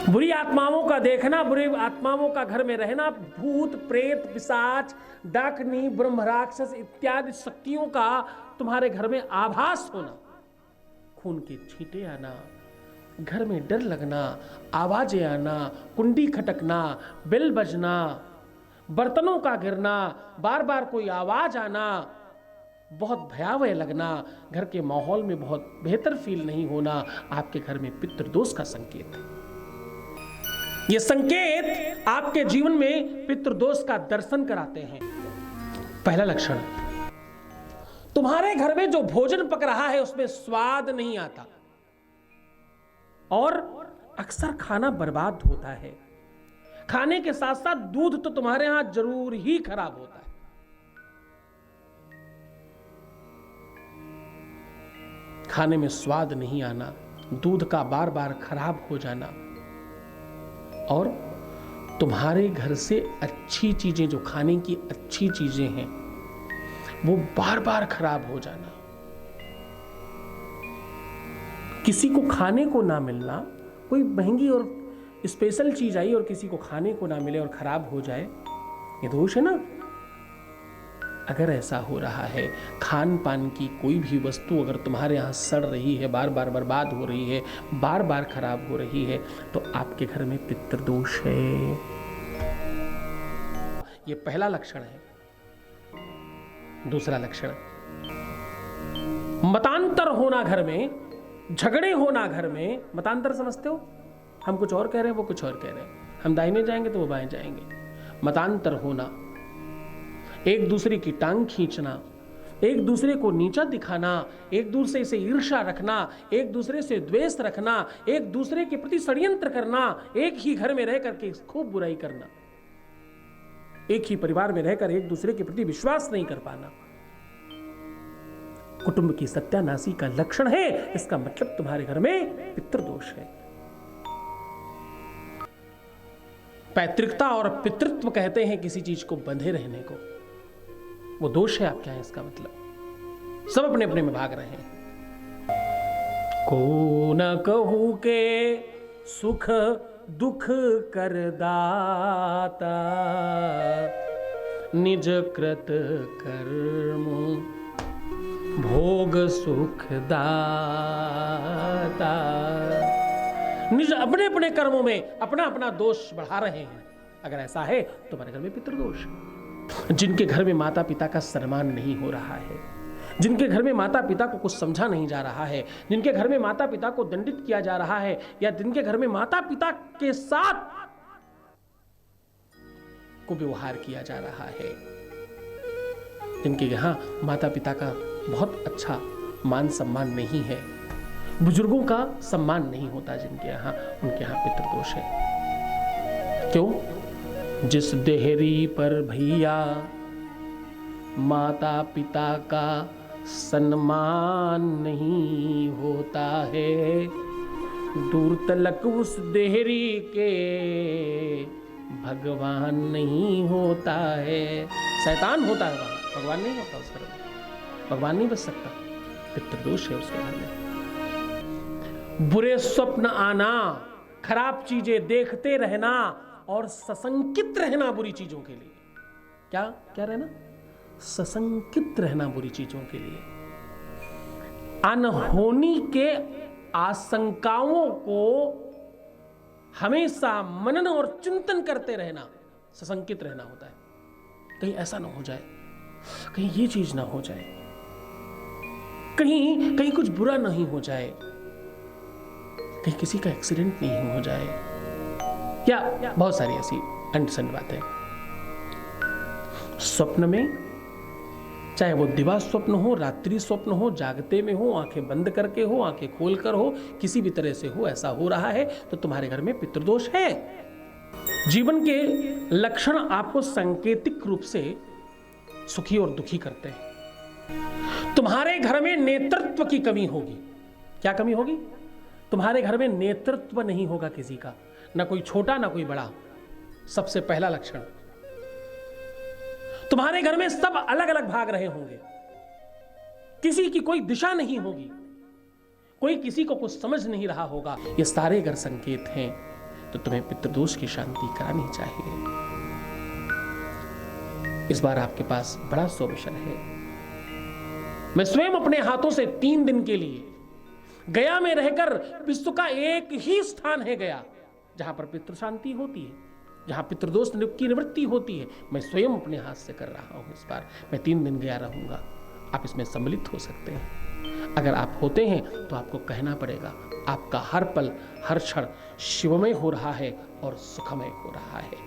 बुरी आत्माओं का देखना, बुरी आत्माओं का घर में रहना, भूत प्रेत पिशाच डाकनी ब्रह्म राक्षस इत्यादि शक्तियों का तुम्हारे घर में आभास होना, खून के छींटे आना, घर में डर लगना, आवाजें आना, कुंडी खटकना, बेल बजना, बर्तनों का गिरना, बार बार कोई आवाज आना, बहुत भयावह लगना, घर के माहौल में बहुत बेहतर फील नहीं होना, आपके घर में पितृदोष का संकेत है। ये संकेत आपके जीवन में पितृदोष का दर्शन कराते हैं। पहला लक्षण, तुम्हारे घर में जो भोजन पक रहा है उसमें स्वाद नहीं आता और अक्सर खाना बर्बाद होता है। खाने के साथ साथ दूध तो तुम्हारे यहां जरूर ही खराब होता है। खाने में स्वाद नहीं आना, दूध का बार बार खराब हो जाना और तुम्हारे घर से अच्छी चीजें, जो खाने की अच्छी चीजें हैं, वो बार बार खराब हो जाना। किसी को खाने को ना मिलना, कोई महंगी और स्पेशल चीज आई और किसी को खाने को ना मिले और खराब हो जाए, ये दोष है ना। अगर ऐसा हो रहा है, खान पान की कोई भी वस्तु अगर तुम्हारे यहाँ सड़ रही है, बार बार बर्बाद हो रही है, बार बार खराब हो रही है, तो आपके घर में पितृदोष है। ये पहला लक्षण है। दूसरा लक्षण, मतांतर होना घर में, झगड़े होना घर में। मतांतर समझते हो? हम कुछ और कह रहे हैं, वो कुछ और कह रहे हैं, हम दाहिने जाएंगे तो वो बाएं जाएंगे। मतांतर होना, एक दूसरे की टांग खींचना, एक दूसरे को नीचा दिखाना, एक दूसरे से ईर्ष्या रखना, एक दूसरे से द्वेष रखना, एक दूसरे के प्रति षड्यंत्र करना, एक ही घर में रह करके खूब बुराई करना, एक ही परिवार में रहकर एक दूसरे के प्रति विश्वास नहीं कर पाना, कुटुंब की सत्यानाशी का लक्षण है। इसका मतलब तुम्हारे घर में पितृदोष है। पैतृकता और पितृत्व कहते हैं किसी चीज को बंधे रहने को, वो दोष है आपके यहां। इसका मतलब सब अपने अपने में भाग रहे हैं। को न कहू के सुख दुख कर दाता, निज कृत कर्म भोग सुख दाता। निज अपने अपने कर्मों में अपना अपना दोष बढ़ा रहे हैं। अगर ऐसा है तो हमारे घर में पितृदोष है। जिनके घर में माता पिता का सम्मान नहीं हो रहा है, जिनके घर में माता पिता को कुछ समझा नहीं जा रहा है, जिनके घर में माता पिता को दंडित किया जा रहा है, या जिनके घर में माता पिता के साथ कुव्यवहार किया जा रहा है, जिनके यहाँ माता पिता का बहुत अच्छा मान सम्मान नहीं है, बुजुर्गों का सम्मान नहीं होता जिनके यहाँ, उनके यहाँ पितृदोष है। क्यों? जिस देहरी पर भैया माता पिता का सम्मान नहीं होता है, दूर तलक उस देहरी के भगवान नहीं होता है। शैतान होता है वहां, भगवान नहीं होता उस घर में। भगवान नहीं बच सकता, पितृदोष है उसके घर में। बुरे स्वप्न आना, खराब चीजें देखते रहना और सशंकित रहना बुरी चीजों के लिए। क्या क्या रहना? सशंकित रहना बुरी चीजों के लिए। अनहोनी के आशंकाओं को हमेशा मनन और चिंतन करते रहना, सशंकित रहना होता है। कहीं ऐसा ना हो जाए, कहीं ये चीज ना हो जाए, कहीं कहीं कुछ बुरा नहीं हो जाए, कहीं किसी का एक्सीडेंट नहीं हो जाए, या बहुत सारी ऐसी अनसंड बातें। स्वप्न में, चाहे वो दिवा स्वप्न हो, रात्रि स्वप्न हो, जागते में हो, आंखें बंद करके हो, आंखें खोलकर हो, किसी भी तरह से हो, ऐसा हो रहा है तो तुम्हारे घर में पितृदोष है। जीवन के लक्षण आपको सांकेतिक रूप से सुखी और दुखी करते हैं। तुम्हारे घर में नेतृत्व की कमी होगी। क्या कमी होगी? तुम्हारे घर में नेतृत्व नहीं होगा किसी का, ना कोई छोटा ना कोई बड़ा। सबसे पहला लक्षण, तुम्हारे घर में सब अलग अलग भाग रहे होंगे, किसी की कोई दिशा नहीं होगी, कोई किसी को कुछ समझ नहीं रहा होगा। ये सारे अगर संकेत हैं तो तुम्हें पितृदोष की शांति करानी चाहिए। इस बार आपके पास बड़ा शुभ अवसर है। मैं स्वयं अपने हाथों से 3 दिन के लिए गया में रहकर, विश्व का एक ही स्थान है गया जहां पर पितृ शांति होती है, जहां पितृदोष की निवृत्ति होती है, मैं स्वयं अपने हाथ से कर रहा हूं। इस बार मैं 3 दिन गया रहूंगा। आप इसमें सम्मिलित हो सकते हैं। अगर आप होते हैं तो आपको कहना पड़ेगा, आपका हर पल हर क्षण शिवमय हो रहा है और सुखमय हो रहा है।